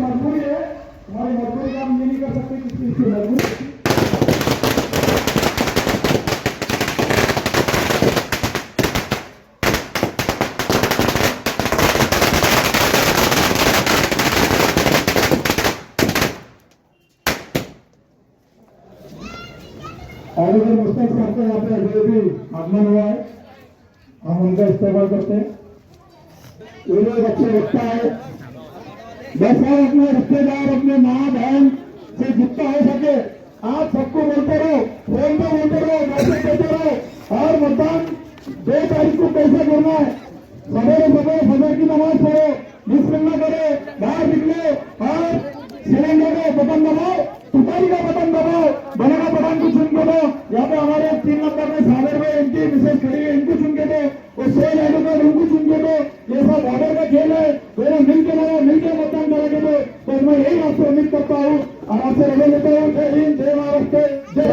मजबूरी है, तुम्हारी मजबूरी का हम ये नहीं कर सकते किसी चीज की मजबूरी। और अगर मुस्तक साहब का यहाँ पे जो भी आगमन हुआ है हम उनका इस्तेमाल करते हैं। ये लोग अच्छे लगता है, बस आप अपने रिश्तेदार अपने माँ बहन से जितना हो सके आप सबको बोलते रहो, फोन पे बोलते रहो, मैसेज देते रहो। और मतदान 2 तारीख को कैसे करना है, सवेरे सवेरे फजर की नमाज पढ़ो, मिस करना करे, बाहर निकले और सिलेंडर का बटन दबाओ, तुपारी का बटन दबाओ, बने का बटन को चुन के दो। यहाँ पे हमारे 3 नंबर में सागर में इनकी मिसेज खड़ी है, इनको चुन के दो, और 100 लाइनों का उनको चुन के दो। ये सब बॉर्डर का खेल है, दोनों मिलकर लगाओ, मिलकर मतदान करेंगे। तो मैं यही आपसे उम्मीद करता हूँ और आपसे रजा लेता हूँ। जय हिंद, जय महाराष्ट्र, जय।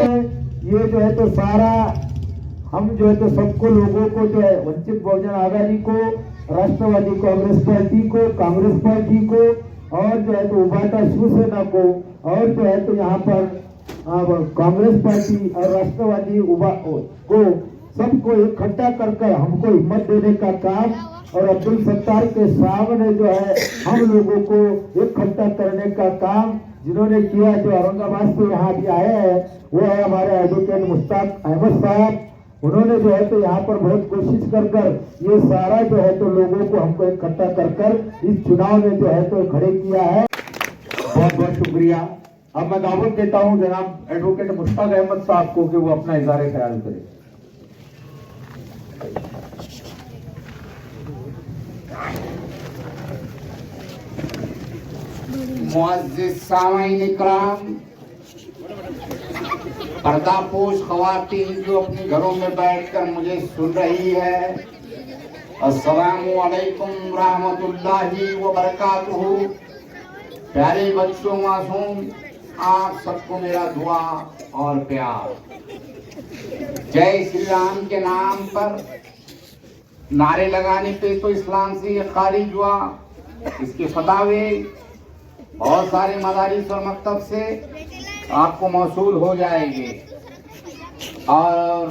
ये जो है तो सारा हम जो है तो सबको लोगों को जो है वंचित बहुजन आघाड़ी को, राष्ट्रवादी कांग्रेस पार्टी को, कांग्रेस पार्टी को और जो है तो उभाटा शिवसेना को और जो है तो यहाँ पर कांग्रेस पार्टी और राष्ट्रवादी को सबको इकट्ठा करके हमको हिम्मत देने का काम और अब्दुल सत्तार के सामने जो है हम लोगों को इकट्ठा करने का काम जिन्होंने किया, जो औरंगाबाद से यहाँ भी आए हैं, वो है हमारे एडवोकेट मुश्ताक अहमद साहब। उन्होंने जो है तो यहाँ पर बहुत कोशिश कर ये सारा जो है तो लोगों को हमको इकट्ठा कर इस चुनाव में जो है तो खड़े किया है। बहुत बहुत शुक्रिया। अब मैं दावत देता हूँ जनाब एडवोकेट मुश्ताक अहमद साहब को कि वो अपना इज़हार ख्याल करें। मुअज़्ज़िज़ सामीन इकराम, पर्दापोश ख़वातीन जो अपने घरों में बैठकर मुझे सुन रही है, अस्सलामु अलैकुम रहमतुल्लाहि व बरकातुहू। प्यारे बच्चों, मासूम, आप सबको मेरा दुआ और प्यार। जय श्री राम के नाम पर नारे लगाने पे तो इस्लाम से ये खारिज हुआ, इसके फतावे बहुत सारे मदारिस और मकतब से आपको मौसूल हो जाएंगे। और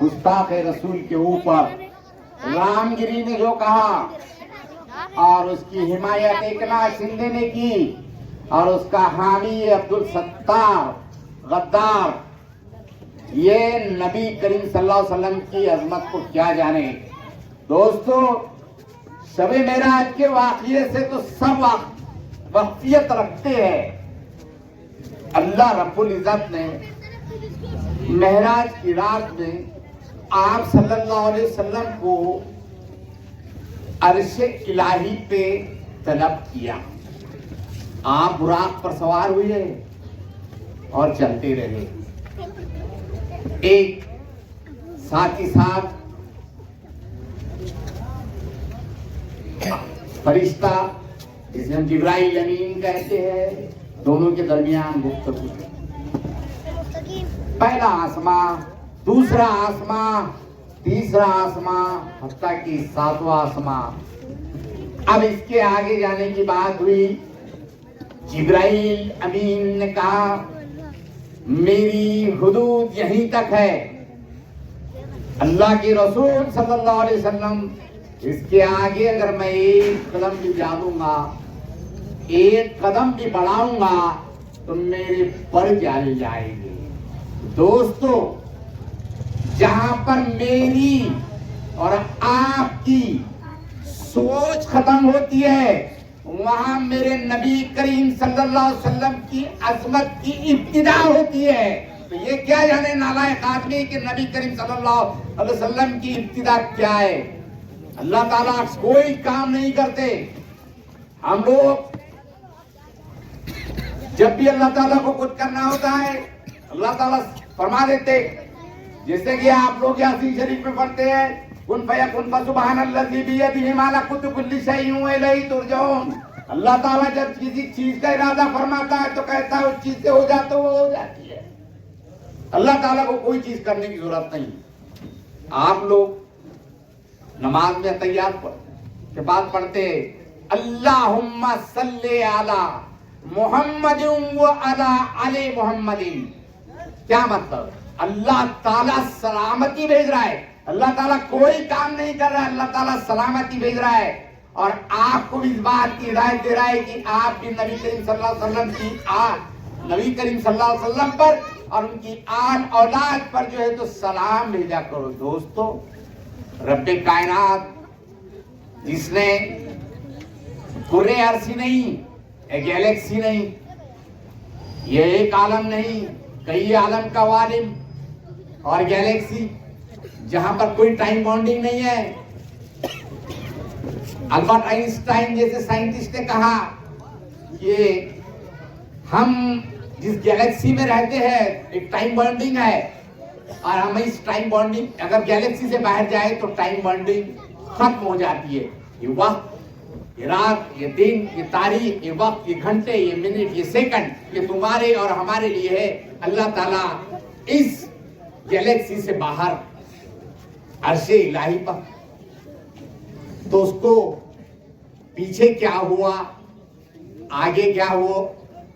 गुस्ताख रसूल के ऊपर रामगिरी ने जो कहा और उसकी हिमायत एकनाथ शिंदे ने की और उसका हामी अब्दुल सत्तार गद्दार, ये नबी करीम सल्लल्लाहु अलैहि वसल्लम की अजमत को क्या जाने। दोस्तों, शब मेराज के वाक़ये से तो सब वाक़फियत रखते हैं। अल्लाह रब्बुल इज़्ज़त ने मेराज की रात में आप सल्लल्लाहु अलैहि वसल्लम को अर्श इलाही पे तलब किया। आप बुराक पर सवार हुए और चलते रहे। एक साथ ही साथ फरिश्ता, जिसे हम जिब्राइल अमीन कहते हैं, दोनों के दरमियान गुफ्तगू। पहला आसमां, दूसरा आसमां, तीसरा आसमां, हत्ता कि 7वां आसमां। अब इसके आगे जाने की बात हुई। जिब्राइल अमीन ने कहा मेरी हुदूद यहीं तक है। अल्लाह के रसूल सल्लल्लाहु अलैहि वसल्लम, इसके आगे अगर मैं एक कदम भी जाऊंगा, एक कदम भी बढ़ाऊंगा तो मेरे पर जाने जाएंगे। दोस्तों, जहां पर मेरी और आपकी सोच खत्म होती है, वहां मेरे नबी करीम सल्लल्लाहु अलैहि वसल्लम की अजमत की इब्तिदा होती है। तो ये क्या जाने नालायक आदमी कि नबी करीम सल्लल्लाहु अलैहि वसल्लम की इब्तिदा क्या है। अल्लाह ताला कोई काम नहीं करते। हम लोग जब भी अल्लाह ताला को कुछ करना होता है, अल्लाह ताला फरमा देते। जैसे कि आप लोग यासीन शरीफ में पढ़ते हैं, कुन फयकुन फसुबहानल्लज़ी बियदिही मलाकुतु कुल्ली शैइन व इलैहि तुरजऊन। अल्लाह ताला जब किसी चीज का इरादा फरमाता है तो कहता है उस चीज से हो जाता वो हो जाती है। अल्लाह ताला को कोई चीज करने की जरूरत नहीं। आप लोग नमाज में तैयार के बाद पढ़ते अल्लाहुम्मा सल्ले अला मुहम्मदिन व अला आले मुहम्मदिन। क्या मतलब? अल्लाह ताला सलामती भेज रहा है। अल्लाह ताला कोई काम नहीं कर रहा है, अल्लाह ताला सलामती भेज रहा है। और आपको इस बात की हिदायत दे रहा है कि आप भी नबी करीम सल्लल्लाहु अलैहि वसल्लम की नबी करीम सल्लल्लाहु अलैहि वसल्लम पर और उनकी आल औलाद पर जो है तो सलाम भेजा करो। दोस्तों, रब्बे कायनात जिसने कुर्रे अर्सी नहीं, एक गैलेक्सी नहीं, ये एक आलम नहीं, कई आलम का वालिम और गैलेक्सी जहां पर कोई टाइम बाउंडिंग नहीं है। अल्बर्ट आइंस्टाइन जैसे साइंटिस्ट ने कहा कि हम जिस गैलेक्सी में रहते हैं एक टाइम बाउंडिंग है और हम इस टाइम बाउंडिंग अगर गैलेक्सी से बाहर जाए तो टाइम बाउंडिंग खत्म हो जाती है। ये वक्त, ये रात, ये दिन, ये तारीख, ये वक्त, ये घंटे, ये मिनट, ये सेकंड, ये तुम्हारे और हमारे लिए है। अल्लाह ताला इस गैलेक्सी से बाहर अर्शे इलाही पर, तो उसको पीछे क्या हुआ, आगे क्या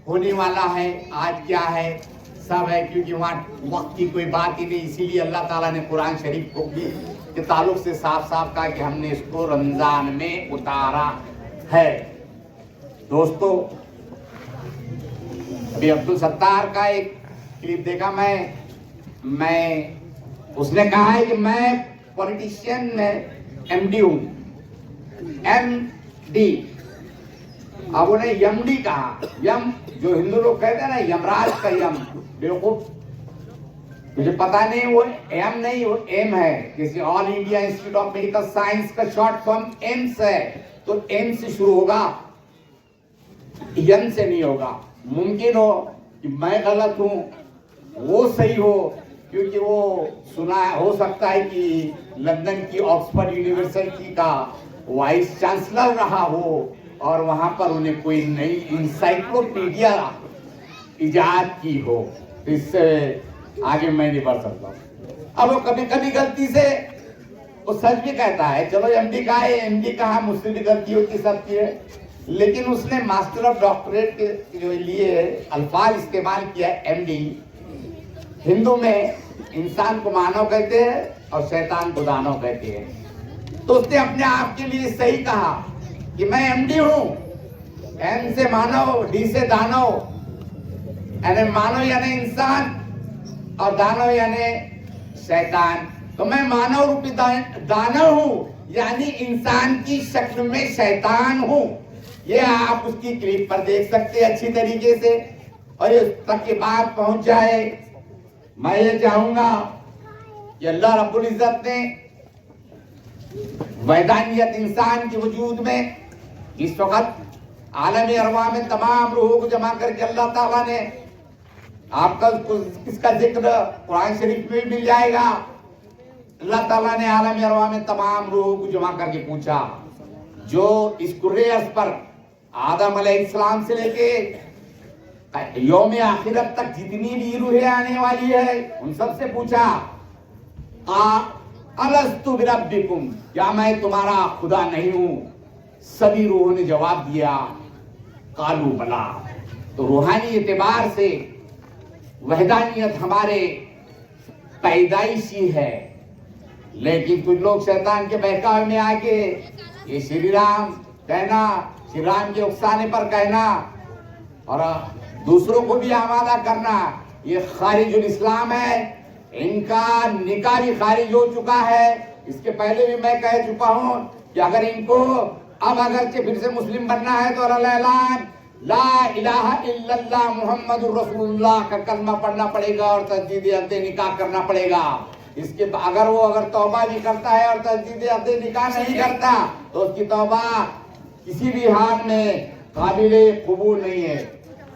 होने वाला है, आज क्या है, सब है। क्योंकि वहाँ वक्त की कोई बात ही नहीं। इसीलिए अल्लाह ताला ने कुरान शरीफ को भी के ताल्लुक से साफ साफ कहा कि हमने इसको रमजान में उतारा है। दोस्तों, अभी अब्दुल सत्तार का एक क्लिप देखा मैं उसने कहा है कि मैं पॉलिटिशियन में एमडी हूं, एमडी। अब उन्हें यमडी कहा। यम जो हिंदू लोग कहते हैं ना, यमराज का यम, बेवकूफ, मुझे पता नहीं वो एम नहीं, वो एम है। किसी all India institute of medical science का शॉर्ट फॉर्म एम्स है, तो एम से शुरू होगा, यम से नहीं होगा। मुमकिन हो कि मैं गलत हूं, वो सही हो, क्योंकि वो सुना हो सकता है कि लंदन की ऑक्सफोर्ड यूनिवर्सिटी का वाइस चांसलर रहा हो और वहां पर उन्हें कोई नई इंसाइक्लोपीडिया इजाद की हो। इससे आगे मैं नहीं बढ़ सकता। अब वो कभी कभी गलती से वो सच भी कहता है, चलो एमडी का है, एमडी कहा, मुझसे भी गलती होती सबकी है, लेकिन उसने मास्टर ऑफ डॉक्टरेट के लिए अल्फाज इस्तेमाल किया एमडी। हिंदू में इंसान को मानव कहते हैं और शैतान को दानव कहते हैं। तो उसने अपने आप के लिए सही कहा कि मैं एमडी हूं, एम से मानव, डी से दानव, यानी मानव यानी इंसान और दानव यानी शैतान। तो मैं मानव रूपी दानव हूं, यानी इंसान की शक्ल में शैतान हूं। ये आप उसकी क्लिप पर देख सकते हैं अच्छी तरीके से। और इस तक की बात पहुंच जाए, मैं ये चाहूंगा कि अल्लाह रब्बुल इज्जत ने वैदानियत इंसान के वजूद में इस वक्त आलम अरवा में तमाम रूहों को जमा करके अल्लाह ताला ने आपका इसका जिक्र कुरान शरीफ में भी मिल जाएगा। अल्लाह ताला ने आलम अरवा में तमाम रूहों को जमा करके पूछा, जो इस कुर्रे अर्ज़ पर आदम अलैहिस्सलाम से लेके यौम आखिरत तक जितनी भी रूहें आने वाली है, उन सब से पूछा, अलस्तु बिरब्बिकुम, क्या मैं तुम्हारा खुदा नहीं हूं? सभी रूहों ने जवाब दिया, कालू बला। तो रूहानी एतबार से वहदानियत हमारे पैदाइशी है, लेकिन कुछ लोग शैतान के बहकावे में आके ये श्री राम कहना, श्री राम के उकसाने पर कहना और दूसरों को भी आमादा करना, ये खारिजुल इस्लाम है। इनका निकाह भी खारिज हो चुका है। इसके पहले भी मैं कह चुका हूं कि अगर इनको अब अगर फिर से मुस्लिम बनना है तो ऐलान ला इलाहा इल्लल्लाह मुहम्मदुर रसूलुल्लाह का कलमा पढ़ना पड़ेगा और तजदीद अक़्द निकाह करना पड़ेगा। इसके अगर तौबा भी करता है और तजदीद अक़्द निकाह नहीं करता तो उसकी तौबा किसी भी हाल में काबिले कबूल नहीं है।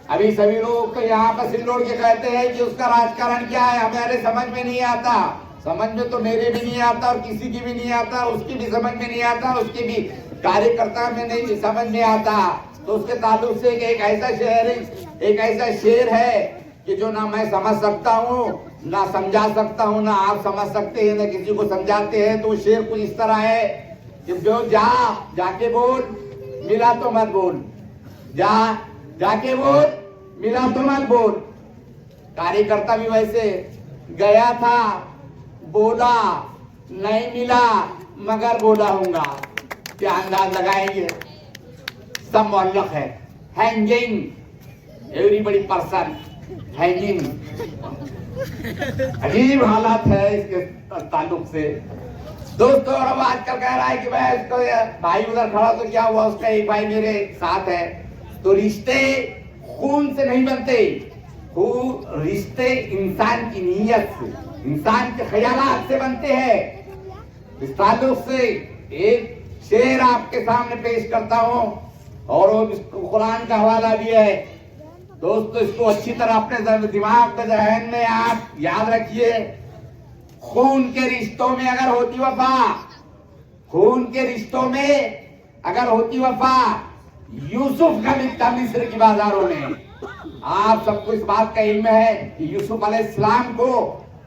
अभी सभी लोग तो यहाँ पर सिल्लोड़ के कहते हैं कि उसका राजकारण क्या है, हमारे समझ में नहीं आता। समझ में तो मेरे भी नहीं आता और किसी की भी नहीं आता, उसकी भी समझ में नहीं आता, उसके भी कार्यकर्ता में नहीं समझ में आता। तो उसके ताल्लुक से एक ऐसा शेर है कि जो ना मैं समझ सकता हूँ, ना समझा सकता हूँ, ना आप समझ सकते हैं, ना किसी को समझाते हैं। तो शेर कुछ इस तरह है कि जो जाके बोल, मिला तो मत बोल, जाके बोल, मिला तो मत बोल। कार्यकर्ता भी वैसे गया था, बोला, नहीं मिला मगर बोला हूंगा। क्या अंदाज लगाएंगे? सब मुअल्लक है। Hanging, everybody person hanging. अजीब हालात है इसके ताल्लुक से दोस्तों। और अब आजकल कह रहा है कि मैं इसको भाई उधर खड़ा तो क्या हुआ, उसका एक भाई मेरे साथ है। तो रिश्ते खून से नहीं बनते, रिश्ते इंसान की नीयत से, इंसान के ख्यालात से बनते हैं। इस ताल्लुक से एक शेर आपके सामने पेश करता हूं और वो कुरान का हवाला भी है। दोस्तों इसको अच्छी तरह अपने दिमाग में, जहन में आप याद रखिए। खून के रिश्तों में अगर होती वफा, खून के रिश्तों में अगर होती वफा, यूसुफ का मिलता मिस्र की बाजारों में। आप सबको इस बात का इल्म है कि यूसुफ अलैहिस्सलाम को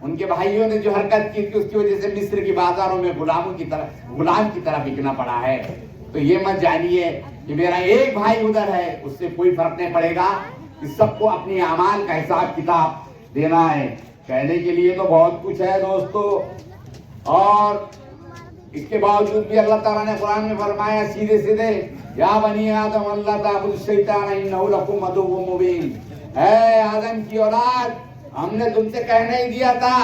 उनके भाइयों ने जो हरकत की थी उसकी वजह से मिस्र की बाजारों में गुलाम की तरह बिकना पड़ा है। तो ये मत जानिए कि मेरा एक भाई उधर है, उससे कोई फर्क नहीं पड़ेगा। इस सबको अपनी अमाल का हिसाब किताब देना है। कहने के लिए तो बहुत कुछ है दोस्तों, और इसके बावजूद भी अल्लाह ताला ने कुरान में फरमाया सीधे सीधे, या बनी आदम अल्लाह ताबुद शैतान इन्नहु लकुम अदुव्वुम मुबीन। है आदम की औलाद, हमने तुमसे कहने ही दिया था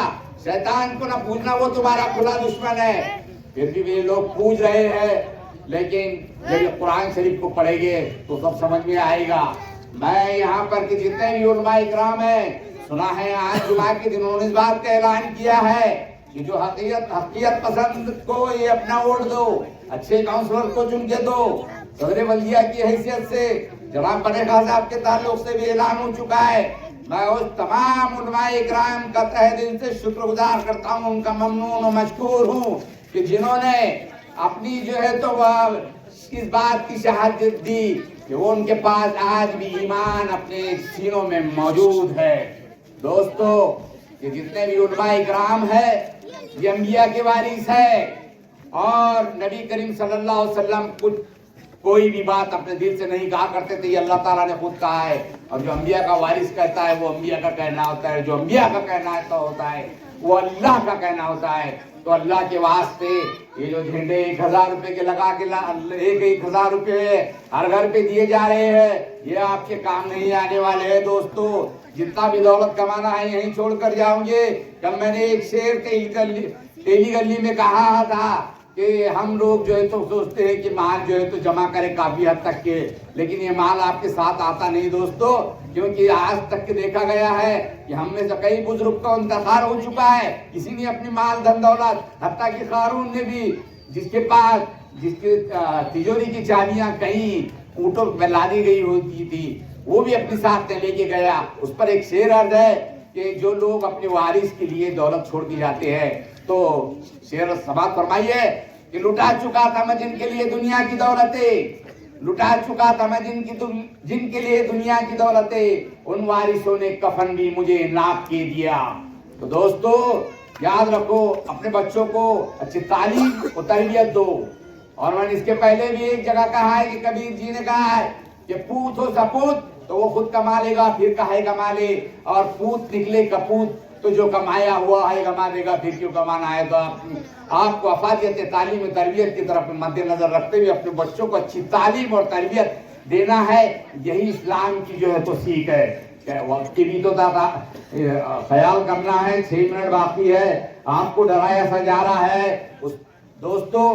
शैतान को ना पूजना, वो तुम्हारा खुला दुश्मन है। फिर भी वे लोग पूज रहे हैं। लेकिन जब ये कुरान शरीफ को पढ़ेंगे तो सब समझ में आएगा। मैं यहाँ पर के जितने भी उलमा इकराम है, सुना है आज जुमा के दिन उन्होंने इस बात का ऐलान किया है कि जो हकीकत पसंद को ये अपना वोट दो, अच्छे काउंसलर को चुन के दो। सदर बल्दिया की हैसियत से जनाब बने खान साहब के ताल्लुक से भी ऐलान हो चुका है। मैं उस तमाम उलमा इकराम का तहे दिल से शुक्रगुजार करता हूँ, उनका ममनून और मशकूर हूँ कि जिन्होंने अपनी जो है तो वह इस बात की शहादत दी कि वो उनके पास आज भी ईमान अपने सीनों में मौजूद है। दोस्तों ये जितने भी उलमा इकराम है ये अंबिया के वारिस है, और नबी करीम सल्लल्लाहु अलैहि वसल्लम कुछ कोई भी बात अपने दिल से नहीं कहा करते थे, ये अल्लाह ताला ने खुद कहा है। और जो अंबिया का वारिस कहता है वो अंबिया का कहना होता है, जो अंबिया का कहना तो होता है वो अल्लाह का कहना होता है। तो अल्लाह के वास्ते ये जो झंडे 1000 रुपए के लगा के 1,000 रुपए हर घर पे दिए जा रहे हैं, ये आपके काम नहीं आने वाले हैं। दोस्तों जितना भी दौलत कमाना है यहीं छोड़ कर जाओगे। जब मैंने एक शेर तेली गली में कहा था कि हम लोग जो है तो सोचते हैं कि माल जो है तो जमा करें काफी हद तक के, लेकिन ये माल आपके साथ आता नहीं दोस्तों, क्योंकि आज तक के देखा गया है कि हम में से कई बुजुर्ग का इंतकाल हो चुका है। किसी ने अपनी माल धन दौलत, हत्ता कि कारून ने भी जिसके पास जिसके तिजोरी की चाबियां कहीं ऊँटों में लादी गई होती थी वो भी अपने साथ लेके गया। उस पर एक शेर अर्ज है कि जो लोग अपने वारिस के लिए दौलत छोड़ के जाते हैं, तो शेर समाप्त फरमाइए कि लुटा चुका था मैं जिनके लिए दुनिया की दौलतें, लुटा चुका था मैं जिनके लिए दुनिया की दौलतें, उन वारिसों ने कफन भी मुझे नाप के दिया। तो दोस्तों याद रखो, अपने बच्चों को अच्छी तालीम और तरबियत दो। और मैंने इसके पहले भी एक जगह कहा है कि कबीर जी ने कहा है कि पूत हो सपूत तो वो खुद कमा लेगा फिर कहेगा माले, और पूत निकले कपूत तो जो कमाया हुआ है कमा देगा फिर क्यों कमाना है। तो आपको अफादियत तालीम और तरबियत की तरफ मद्देनजर रखते हुए अपने बच्चों को अच्छी तालीम और तरबियत देना है। यही इस्लाम की जो है तो सीख है। वक्त की भी तो ख्याल करना है, 6 मिनट बाकी है, आपको डराया सा जा रहा है। दोस्तों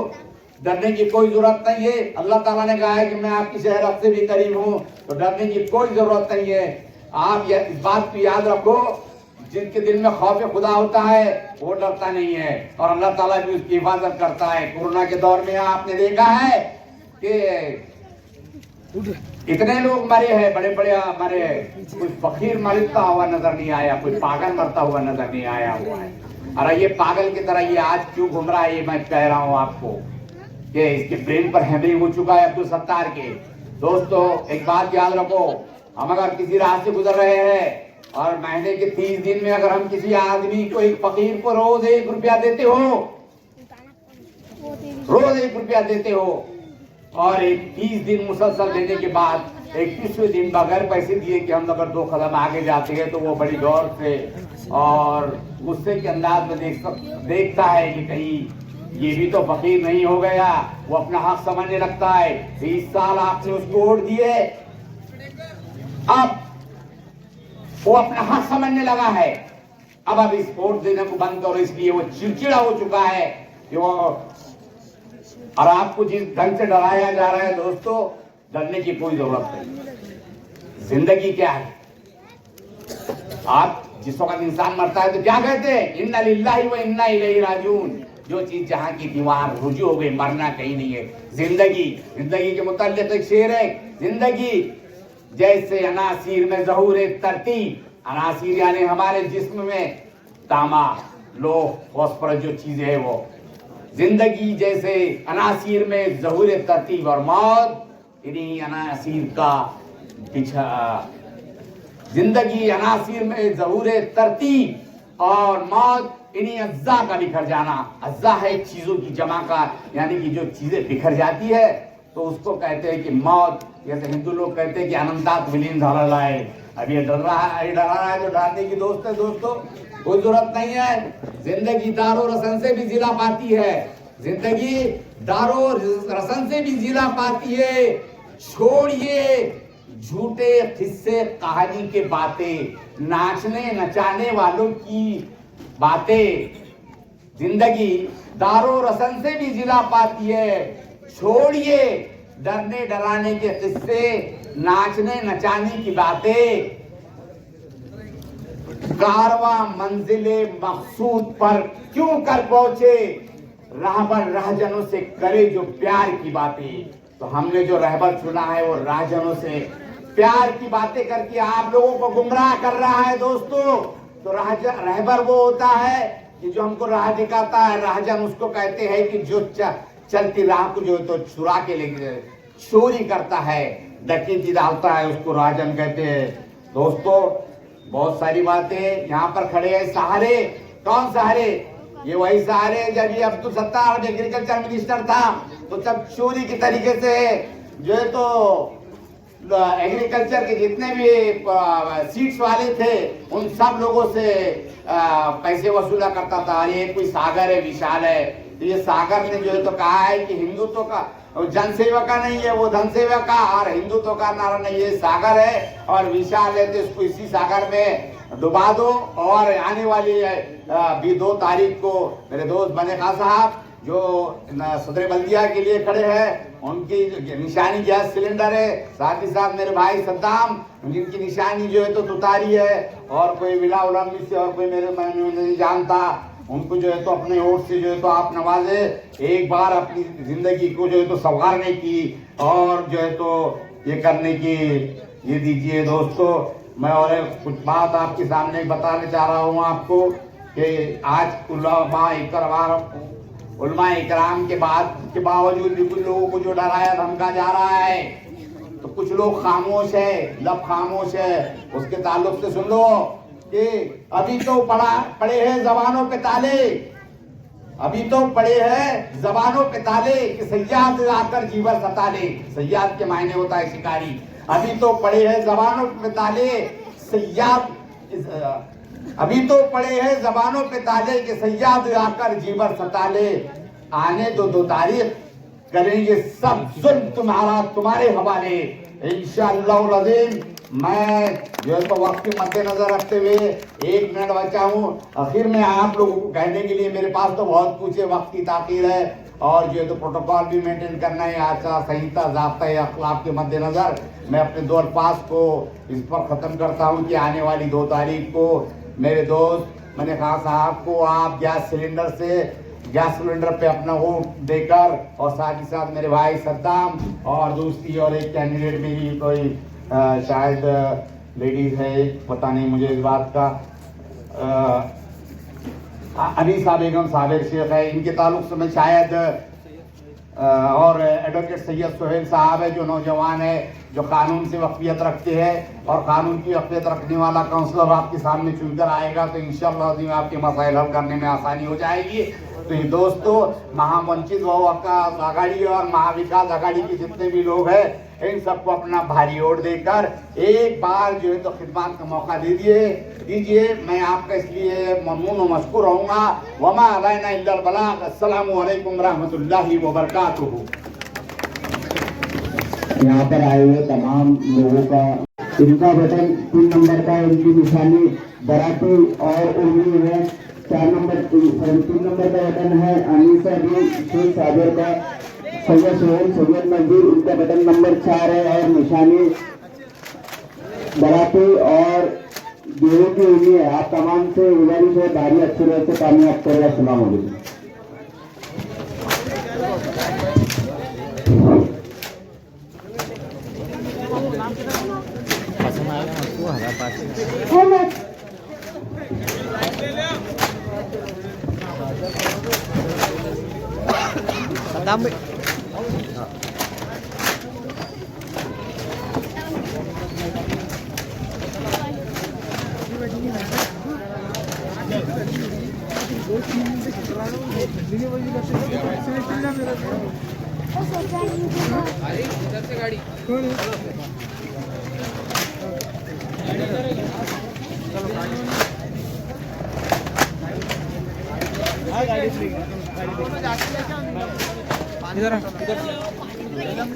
डरने की कोई जरूरत नहीं है। अल्लाह ताला ने कहा है कि मैं आपकी शहरत से भी करीब हूँ, तो डरने की कोई जरूरत नहीं है। आप इस बात को याद रखो, जिनके दिल में खौफ खुदा होता है वो डरता नहीं है, और अल्लाह ताला भी उसकी हिफाजत करता है। कोरोना के दौर में आपने देखा है कि इतने लोग मरे हैं, बड़े बड़े मरे हैं, कोई फकीर मरता हुआ नजर नहीं आया, कोई पागल मरता हुआ नजर नहीं आया हुआ है। अरे ये पागल की तरह ये आज क्यों घूम रहा है, ये मैं कह रहा हूँ आपको कि इसके ब्रेन पर हैमरिंग हो चुका है अब्दुल सत्तार के। दोस्तों एक बात याद रखो, हम अगर किसी रास्ते गुजर रहे हैं और महीने के 30 दिन में अगर हम किसी आदमी को, एक फकीर को रोज 1 रुपया देते हो, रोज 1 रुपया देते हो और एक 30 दिन मुसलसल देने के बाद 21वें दिन बगैर पैसे दिए कि हम अगर 2 कदम आगे जाते हैं तो वो बड़ी गौर से और गुस्से के अंदाज में देखता है कि कहीं ये भी तो फकीर नहीं हो गया। वो अपना हक समझने लगता है। 20 साल आपने उसको वोट दिए, अब वो अपना हक समझने लगा है। अब इस वोट देने को बंद करो, इसलिए वो चिड़चिड़ा हो चुका है कि वो, और आपको जिस ढंग से डराया जा रहा है दोस्तों, डरने की कोई जरूरत नहीं। जिंदगी क्या है? आप जिस वक्त इंसान मरता है तो क्या कहते हैं? इन्ना लिल्लाहि व इन्ना इलैहि राजिऊन। जो चीज जहां की दीवार रुजू हो गई, मरना कहीं नहीं है। जिंदगी, जिंदगी के मुताल्लिक एक शेर है, जिंदगी जैसे अनासीर में ज़हूर तरतीब, अनासीर यानी हमारे जिस्म में तांबा, लोह, फास्फोरस जो चीजें है वो, जिंदगी जैसे अनासीर में ज़हूर तरतीब और मौत इन्हीं अनासीर का पीछा। जिंदगी अनासीर में ज़हूर तरतीब और मौत इन्हीं अज्जा का बिखर जाना। अज्जा है चीजों की जमा का, यानी कि जो चीजें बिखर जाती है तो उसको कहते हैं कि मौत। जैसे हिंदू लोग कहते हैं कि अनंतात विलीन धरा है। अब ये डर रहा है तो डरने की दोस्त है दोस्तों, कोई जरूरत नहीं है। जिंदगी दारो रसन से भी जिला पाती है, जिंदगी दारो रसन से भी जिला पाती है। छोड़िए झूठे किस्से कहानी के बातें, नाचने नचाने वालों की बातें। जिंदगी दारो रसन से भी जिला पाती है। छोड़िए डरने डराने के किस्से, नाचने नचाने की बातें। कारवां मंजिले मकसूद पर क्यों कर पहुंचे, रहबर राहजनों से करे जो प्यार की बातें। तो हमने जो रहबर चुना है वो राहजनों से प्यार की बातें करके आप लोगों को गुमराह कर रहा है दोस्तों। तो रहबर वो होता है कि जो हमको राह दिखाता है। राहजन उसको कहते हैं कि जो चलती राह को जो तो चुरा के लेके चोरी करता है, डकैती डालता है, उसको राहजन कहते हैं। दोस्तों बहुत सारी बातें यहाँ पर खड़े हैं सहारे। कौन सहारे? ये वही सहारे जब ये अब्दुल सत्तार एग्रीकल्चर मिनिस्टर था तो तब चोरी के तरीके से जो है तो एग्रीकल्चर के जितने भी सीड्स वाले थे उन सब लोगों से पैसे वसूला करता था। ये कोई सागर है, विशाल है, तो ये सागर ने जो है तो कहा है कि हिंदुत्व का जनसेवा का नहीं है, वो धन सेवा का, और हिंदुत्व का नारा नहीं है, सागर है और विशाल है। तो इसको इसी सागर में डुबा दो। और आने वाली 2 तारीख को मेरे दोस्त बने खान साहब जो सदर बल्दिया के लिए खड़े हैं, उनकी निशानी गैस सिलेंडर है। साथ ही साथ मेरे भाई सद्दाम, जिनकी निशानी जो है तो तुतारी है, और कोई विला उलम्बी से और कोई मेरे मैंने नहीं जानता, उनको जो है तो अपने वोट से जो है तो आप नवाजे। एक बार अपनी जिंदगी को जो है तो संवारने की और जो है तो ये करने की ये दीजिए दोस्तों। मैं और कुछ बात आपके सामने बताने चाह रहा हूँ आपको कि आज उलमा इकराम के बावजूद भी कुछ लोगों को जो डराया धमका जा रहा है, तो कुछ लोग खामोश है, लब खामोश है। उसके ताल्लुक से सुन लो कि अभी तो पड़े हैं जबानों पे ताले, अभी तो पड़े हैं जबानों पे ताले कि सयाद आकर जीवन सता ले। सयाद के मायने होता है शिकारी। अभी तो पड़े हैं जबानों पे ताले सयाद, अभी तो पड़े हैं जबानों पे ताले के सयाद आकर जीवर सताले। आने दो 2 तारीख, करेंगे सब जुल्म तुम्हारे हवाले इंशाअल्लाह अज़ीम। मैं जो है तो वक्त के मद्देनजर रखते हुए 1 मिनट बचा हूँ। आखिर में आप लोगों को कहने के लिए मेरे पास तो बहुत कुछ है, वक्त की ताकीर है और जो है तो प्रोटोकॉल भी मेंटेन करना है, आचार संहिता ज़ाब्ता अखलाक के मद्देनजर मैं अपने 2 अल्फाज को इस पर ख़त्म करता हूँ कि आने वाली 2 तारीख को मेरे दोस्त मने खान साहब को आप गैस सिलेंडर पे अपना वोट देकर, और साथ ही साथ मेरे भाई सद्दाम और दूसरी और एक कैंडिडेट में भी कोई शायद लेडीज है, पता नहीं मुझे इस बात का, अनीसा बेगम साबिर शेख है, इनके ताल्लुक से मैं शायद और एडवोकेट सैयद सोहेल साहब है जो नौजवान है, जो कानून से वक्फियत रखते हैं, और कानून की वक्फियत रखने वाला काउंसलर आपके सामने चुनकर आएगा तो इंशाअल्लाह आपके मसाइल हल करने में आसानी हो जाएगी। तो ये दोस्तों, महावंचित बहुआवाज़ आघाड़ी और महाविकास आघाड़ी के जितने भी लोग हैं, इन सबको अपना भारी वोट देकर एक बार जो है तो खिदमत का मौका दीजिए। मैं आपका इसलिए ममनून और मशकूर रहूँगा। वमा अलैना इल्लल बलाग। अस्सलामु अलैकुम रहमतुल्लाहि व बरकातुहू। यहाँ पर आए हुए तमाम लोगों का इनका बटन 3 नंबर का, इनकी निशानी बराती और उर्मी है। 3 नंबर का बटन है अनीसा जी शेख साबिर का। सैयद सोहेल सैयद नजीर, इनका बटन नंबर 4 है और निशानी बराती और गेहूं की उर्मी है। आप तमाम से गुजारिश है भारी अक्षरों से कामयाब करेगा। अस्सलाम वालेकुम।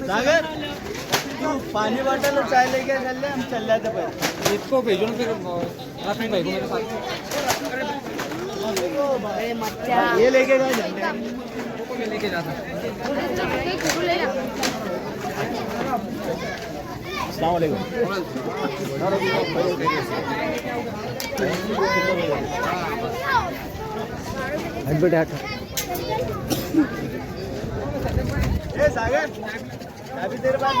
सागर पानी बॉटल और चाय लेके चल ले, हम चल जाते पहले। इसको भेजो ना, फिर राफी भाई को मेरे साथ ये लेके गए झंडे लेके जाता। अस्सलाम वालेकुम। ए सागर अभी देर बाद